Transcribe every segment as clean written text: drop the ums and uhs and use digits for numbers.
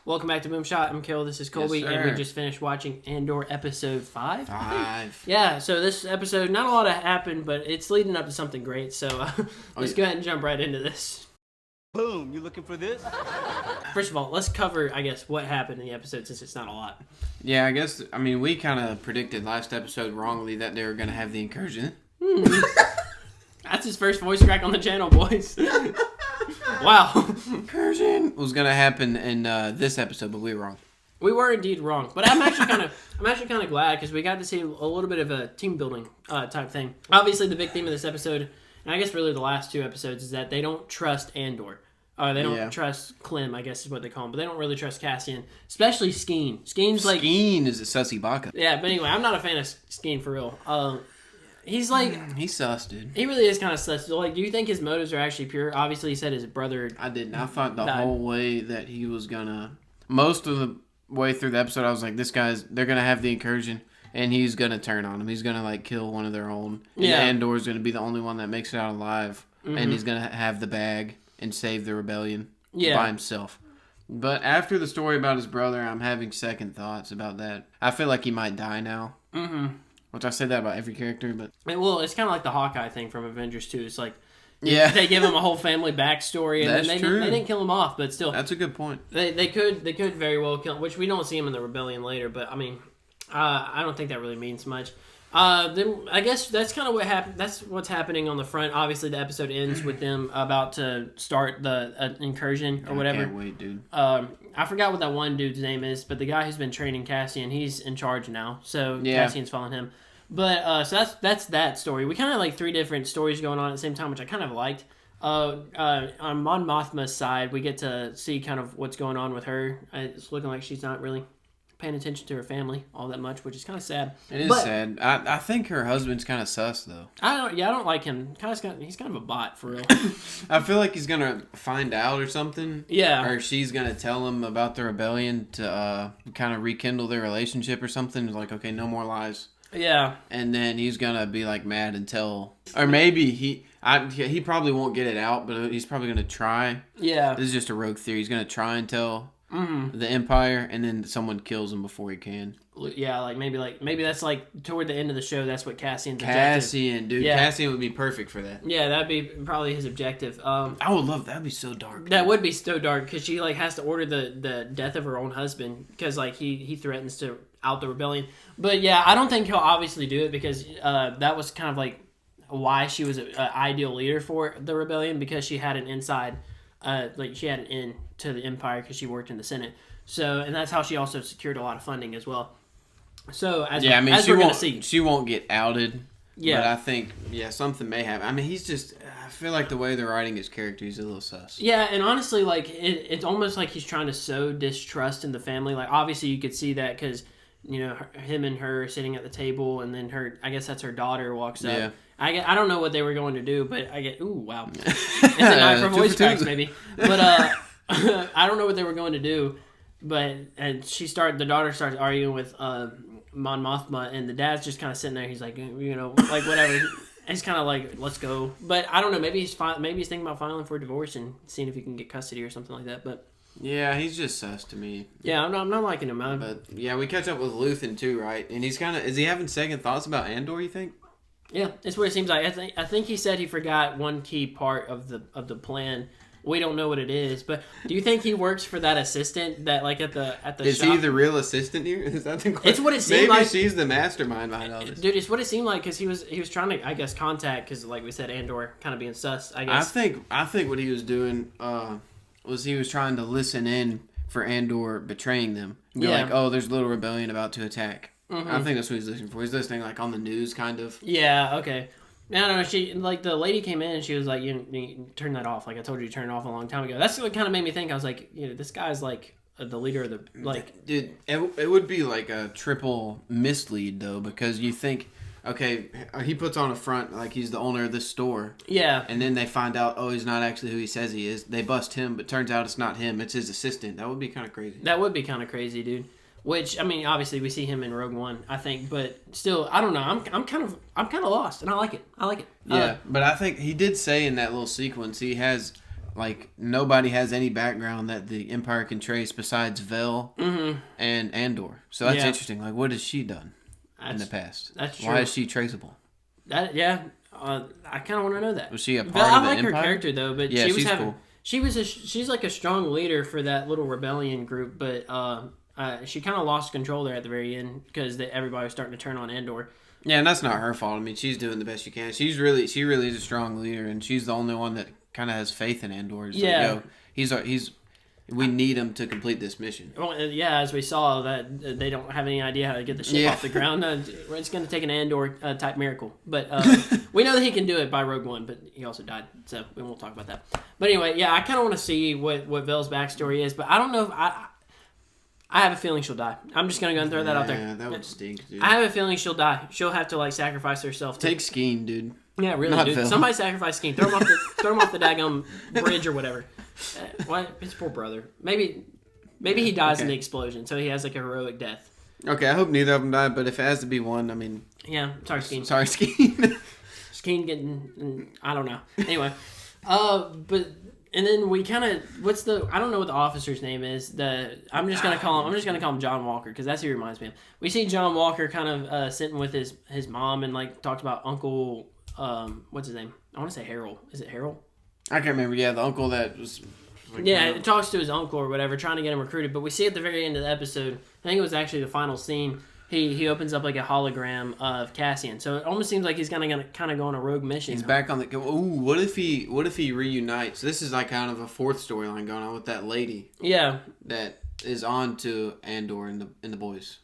Welcome back to BoomShot. I'm Carol. This is Colby, Yes, and we sir. just finished watching Andor episode 5. Five. Yeah, so this episode, not a lot happened, but it's leading up to something great. So let's go ahead and jump right into this. Boom, you looking for this? First of all, let's cover, I guess, what happened in the episode since it's not a lot. Yeah, we kind of predicted last episode wrongly that they were going to have the incursion. That's his first voice crack on the channel, boys. Wow. Incursion was going to happen in this episode, but we were wrong. We were indeed wrong, but I'm actually kind of glad because we got to see a little bit of a team building type thing. Obviously, the big theme of this episode, and I guess really the last two episodes, is that they don't trust Andor. They don't trust Clem, I guess is what they call him, but they don't really trust Cassian, especially Skeen. Skeen is a sussy baka. Yeah, but anyway, I'm not a fan of Skeen for real. He's like... He's sus, dude. He really is kind of sus. So, like, do you think his motives are actually pure? Obviously, he said his brother... I didn't. I thought the whole way that he was going to... Most of the way through the episode, I was like, they're going to have the incursion, and he's going to turn on him. He's going to, like, kill one of their own. Yeah. And Andor's going to be the only one that makes it out alive, and he's going to have the bag and save the rebellion by himself. But after the story about his brother, I'm having second thoughts about that. I feel like he might die now. Mm-hmm. Which I say that about every character, but... Well, it's kind of like the Hawkeye thing from Avengers 2. It's like... Yeah. They give him a whole family backstory, and That's they true. didn't kill him off, but still... That's a good point. They could very well kill him, which we don't see him in the rebellion later, but, I mean... I don't think that really means much. Then I guess that's kind of what happened. That's what's happening on the front. Obviously, the episode ends with them about to start the incursion or whatever. I can't wait, dude. I forgot what that one dude's name is, but the guy who's been training Cassian, he's in charge now. So Cassian's following him. But so that's that story. We kind of like 3 different stories going on at the same time, which I kind of liked. On Mon Mothma's side, we get to see kind of what's going on with her. It's looking like she's not really paying attention to her family all that much, which is kind of sad. It is sad. I think her husband's kind of sus, though. I don't like him. He's kind of a bot, for real. I feel like he's going to find out or something. Yeah. Or she's going to tell him about the rebellion to kind of rekindle their relationship or something. It's like, okay, no more lies. Yeah. And then he's going to be like mad until... Or maybe he probably won't get it out, but he's probably going to try. Yeah. This is just a rogue theory. He's going to try and tell the Empire, and then someone kills him before he can. Yeah, maybe that's like toward the end of the show. That's what Cassian's Cassian, dude. Yeah. Cassian would be perfect for that. Yeah, that'd be probably his objective. I would love that. That'd be so dark. That would be so dark because she like has to order the death of her own husband because like he threatens to out the rebellion. But yeah, I don't think he'll obviously do it because that was kind of like why she was an ideal leader for the rebellion because she had an inside, she had an in to the Empire because she worked in the Senate. So and that's how she also secured a lot of funding as well. So as we're gonna see, she won't get outed. Yeah, but I think something may happen. I mean, he's just. I feel like the way they're writing his character, he's a little sus. Yeah, and honestly, like it's almost like he's trying to sow distrust in the family. Like obviously, you could see that because him and her sitting at the table, and then I guess that's her daughter walks up. Yeah. I don't know what they were going to do, but I get ooh wow, it's a night for voice cracks maybe. But I don't know what they were going to do. But and the daughter starts arguing with Mon Mothma, and the dad's just kind of sitting there. He's like, like whatever. He's kind of like, let's go. But I don't know. Maybe he's thinking about filing for a divorce and seeing if he can get custody or something like that. But yeah, he's just sus to me. Yeah, I'm not liking him. But yeah, we catch up with Luthen too, right? And he's is he having second thoughts about Andor? You think? Yeah, that's what it seems like. I think he said he forgot one key part of the plan. We don't know what it is, but do you think he works for that assistant that like at the is shop? He the real assistant here? Is that the question? It's what it seemed like. Maybe she's the mastermind behind all this. Dude, it's what it seemed like because he was trying to, I guess, contact because like we said, Andor kind of being sus. I guess. I think what he was doing was he was trying to listen in for Andor betraying them. Be like, oh, there's a little rebellion about to attack. Mm-hmm. I think that's what he's listening for. He's listening like on the news, kind of. Yeah. Okay. No, the lady came in and she was like, you turn that off. Like I told you to turn it off a long time ago. That's what kind of made me think. I was like, this guy's like the leader of the like. Dude, it would be like a triple mislead though because you think, okay, he puts on a front like he's the owner of this store. Yeah. And then they find out, oh, he's not actually who he says he is. They bust him, but turns out it's not him. It's his assistant. That would be kind of crazy. That would be kind of crazy, dude. Which I mean, obviously we see him in Rogue One, I think, but still, I don't know. I'm kind of lost, and I like it. Yeah, but I think he did say in that little sequence he has like nobody has any background that the Empire can trace besides Vel and Andor. So that's interesting. Like, what has she done in the past? That's true. Why is she traceable? I kind of want to know that. Was she a part Vel, of the I like Empire? her character though, but Yeah, she was she's cool. She's like a strong leader for that little rebellion group, but she kind of lost control there at the very end because everybody was starting to turn on Andor. Yeah, and that's not her fault. I mean, she's doing the best she can. She really is a strong leader, and she's the only one that kind of has faith in Andor. It's like, yo, we need him to complete this mission. Well, as we saw, that they don't have any idea how to get the ship off the ground. It's going to take an Andor type miracle, but we know that he can do it by Rogue One. But he also died, so we won't talk about that. But anyway, I kind of want to see what Vel's backstory is, but I don't know if I have a feeling she'll die. I'm just going to go and throw that out there. Yeah, that would stink, dude. I have a feeling she'll die. She'll have to like sacrifice herself. Take Skeen, dude. Yeah, really, Not dude. Vel. Somebody sacrifice Skeen. Throw him off the daggum bridge or whatever. What? His poor brother. Maybe he dies in the explosion, so he has like a heroic death. Okay, I hope neither of them die, but if it has to be one, I mean... Yeah, sorry, Skeen. Sorry, Skeen. Skeen getting... I don't know. Anyway. But... And then we kind of... I don't know what the officer's name is. I'm just gonna call him John Walker, because that's who he reminds me of. We see John Walker kind of sitting with his mom and like talked about Uncle... what's his name? I want to say Harold. Is it Harold? I can't remember. Yeah, the uncle that was... Like, it talks to his uncle or whatever, trying to get him recruited. But we see at the very end of the episode, I think it was actually the final scene, he opens up like a hologram of Cassian. So it almost seems like he's gonna kind of go on a rogue mission. He's back on the... Ooh, what if he reunites? This is like kind of a fourth storyline going on with that lady. Yeah. That is on to Andor and the boys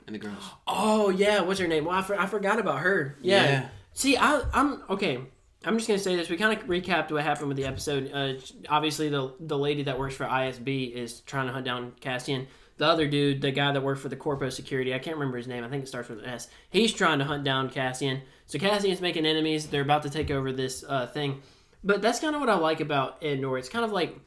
and the girls. Oh, yeah. What's her name? Well, I forgot about her. Yeah. See, I'm... Okay. I'm just going to say this. We kind of recapped what happened with the episode. Obviously, the lady that works for ISB is trying to hunt down Cassian. The other dude, the guy that worked for the Corpo Security, I can't remember his name. I think it starts with an S. He's trying to hunt down Cassian. So Cassian's making enemies. They're about to take over this thing. But that's kind of what I like about Andor. It's kind of like,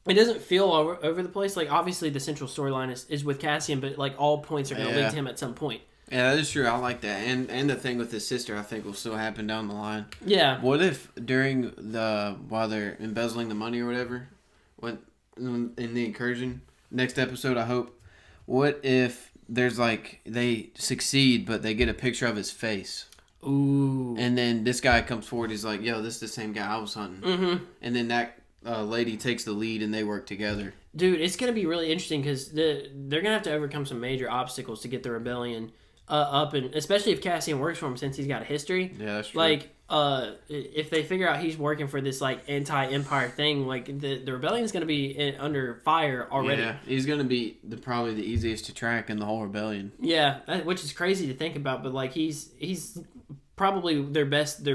it doesn't feel all over the place. Like, obviously, the central storyline is with Cassian, but like all points are going to lead to him at some point. Yeah, that is true. I like that. And the thing with his sister, I think, will still happen down the line. Yeah. What if while they're embezzling the money or whatever, in the incursion, next episode, I hope, what if there's like, they succeed, but they get a picture of his face? Ooh. And then this guy comes forward, he's like, yo, this is the same guy I was hunting. Mm-hmm. And then that lady takes the lead and they work together. Dude, it's going to be really interesting because they're going to have to overcome some major obstacles to get the rebellion up, and especially if Cassian works for him since he's got a history. Yeah, that's true. Like, if they figure out he's working for this like anti-empire thing, like the rebellion is going to be under fire already. Yeah, he's going to be probably the easiest to track in the whole rebellion. Yeah, which is crazy to think about, but like he's probably their best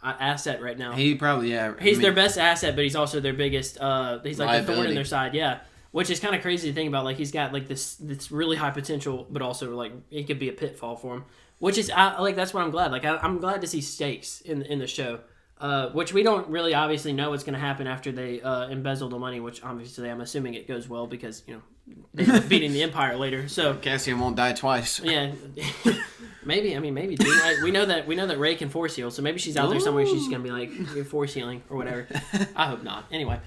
asset right now. He probably He's their best asset, but he's also their biggest. He's like the thorn in their side. Yeah. Which is kind of crazy to think about. Like, he's got, like, this really high potential, but also, like, it could be a pitfall for him. Which is, that's what I'm glad. Like, I'm glad to see stakes in the show. Which we don't really obviously know what's going to happen after they embezzle the money, which obviously I'm assuming it goes well because, they're beating the Empire later. So Cassian won't die twice. Yeah. Maybe, dude. We know that Rey can force heal, so maybe she's out there somewhere. She's going to be, like, force healing or whatever. I hope not. Anyway.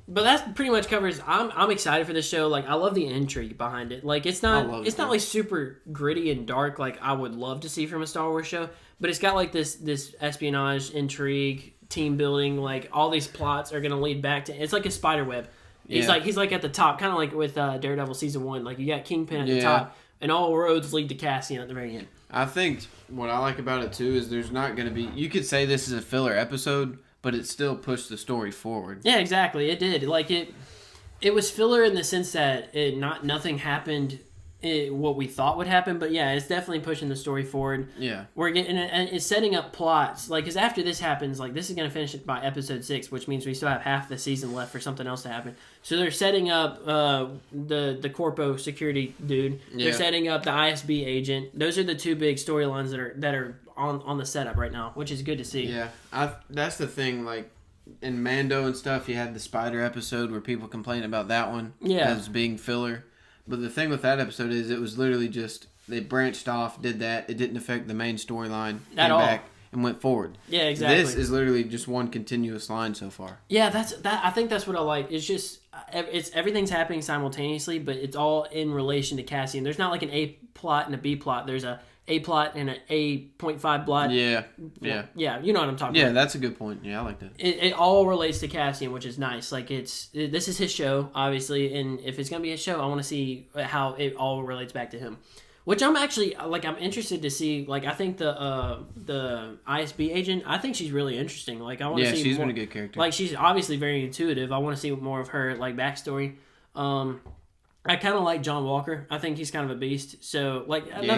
But that pretty much covers. I'm excited for this show. Like, I love the intrigue behind it. Like, it's not like super gritty and dark like I would love to see from a Star Wars show. But it's got like this espionage, intrigue, team building. Like, all these plots are gonna lead back to. It's like a spider web. He's like at the top, kind of like with Daredevil season 1. Like, you got Kingpin at the top, and all roads lead to Cassian at the very end. I think what I like about it too is there's not gonna be. You could say this is a filler episode, but it still pushed the story forward. Yeah, exactly. It did. Like, it was filler in the sense that nothing happened what we thought would happen, but yeah, it's definitely pushing the story forward. Yeah. We're getting, and it's setting up plots. Like, because after this happens, like, this is going to finish it by episode 6, which means we still have half the season left for something else to happen. So they're setting up the Corpo security dude. Yeah. They're setting up the ISB agent. Those are the two big storylines that are on the setup right now, which is good to see. Yeah, that's the thing. Like, in Mando and stuff, you had the spider episode where people complained about that one as being filler. But the thing with that episode is it was literally just they branched off, did that. It didn't affect the main storyline. At all. Back, and went forward. Yeah, exactly. This is literally just one continuous line so far. Yeah, I think that's what I like. It's just everything's happening simultaneously, but it's all in relation to Cassian. There's not like an A plot and a B plot. There's a plot and an A.5 plot. Yeah. You know what I'm talking about. Yeah, that's a good point. Yeah, I like that. It all relates to Cassian, which is nice. Like this is his show, obviously, and if it's gonna be his show, I want to see how it all relates back to him. Which I'm actually I'm interested to see. Like I think the ISB agent, I think she's really interesting. Like I want to see. Yeah, she's more, been a good character. Like she's obviously very intuitive. I want to see more of her like backstory. I kind of like John Walker. I think he's kind of a beast. So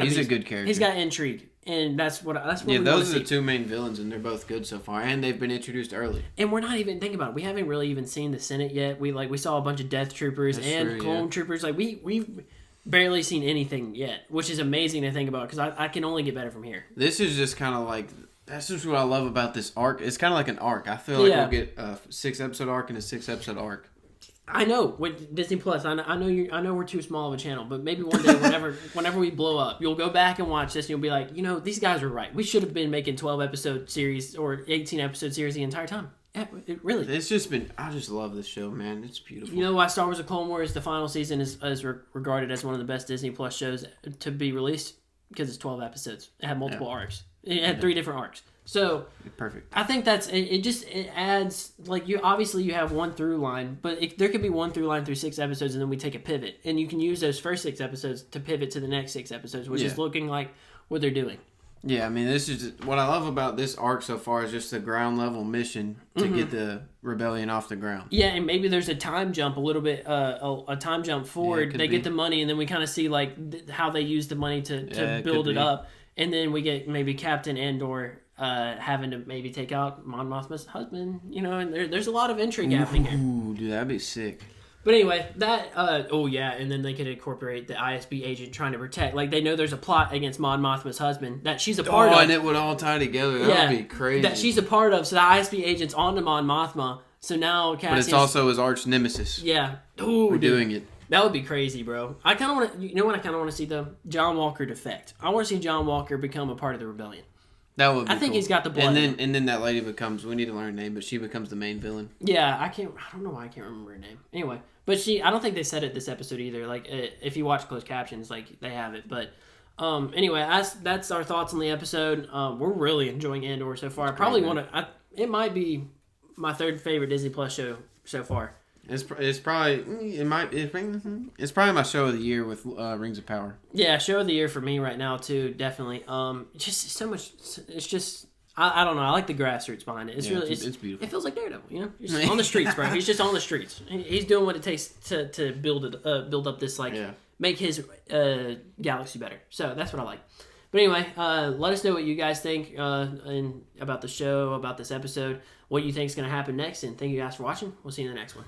he's a good character. He's got intrigue, and that's what we those are the two main villains, and they're both good so far, and they've been introduced early. And we're not even thinking about it. We haven't really even seen the Senate yet. We saw a bunch of Death Troopers and Clone Troopers. Like we've barely seen anything yet, which is amazing to think about because I can only get better from here. This is just kind of like. That's just what I love about this arc. It's kind of like an arc. I feel like we'll get a 6-episode arc and a 6-episode arc. I know with Disney Plus. I know we're too small of a channel, but maybe one day, whenever we blow up, you'll go back and watch this, and you'll be like, these guys are right. We should have been making 12-episode series or 18-episode series the entire time. Yeah, really. It's just been. I just love this show, man. It's beautiful. You know why Star Wars: The Clone Wars, the final season, is regarded as one of the best Disney Plus shows to be released because it's 12 episodes. It had multiple arcs. It had 3 different arcs. So perfect. I think that's it. It adds you have one through line, but there could be one through line through 6 episodes, and then we take a pivot, and you can use those first 6 episodes to pivot to the next 6 episodes, which is looking like what they're doing. Yeah, I mean, this is what I love about this arc so far is just the ground level mission to get the rebellion off the ground. Yeah, and maybe there's a time jump a little bit, a time jump forward. They get the money, and then we kind of see how they use the money to build it up, and then we get maybe Captain Andor. Having to maybe take out Mon Mothma's husband, and there's a lot of intrigue happening here. Ooh, dude, that'd be sick. But anyway, and then they could incorporate the ISB agent trying to protect. Like, they know there's a plot against Mon Mothma's husband that she's a part of. And it would all tie together. That would be crazy. That she's a part of, so the ISB agent's on to Mon Mothma. So now Cassian's... But it's also his arch nemesis. Yeah. Ooh, we're doing it. That would be crazy, bro. I kind of want to... You know what I kind of want to see, though? John Walker defect. I want to see John Walker become a part of the rebellion. That would be I think cool. he's got the blood. And then that lady becomes, we need to learn her name, but she becomes the main villain. Yeah, I don't know why I can't remember her name. Anyway, but I don't think they said it this episode either. Like, if you watch closed captions, like, they have it. But anyway, that's our thoughts on the episode. We're really enjoying Andor so far. I probably it might be my 3rd favorite Disney Plus show so far. It's probably my show of the year with Rings of Power. Yeah, show of the year for me right now too, definitely. Just so much. It's just I don't know. I like the grassroots behind it. It's really it's beautiful. It feels like Daredevil, just on the streets, bro. He's just on the streets. He's doing what it takes to build up this make his galaxy better. So that's what I like. But anyway, let us know what you guys think about the show, about this episode, what you think is going to happen next, and thank you guys for watching. We'll see you in the next one.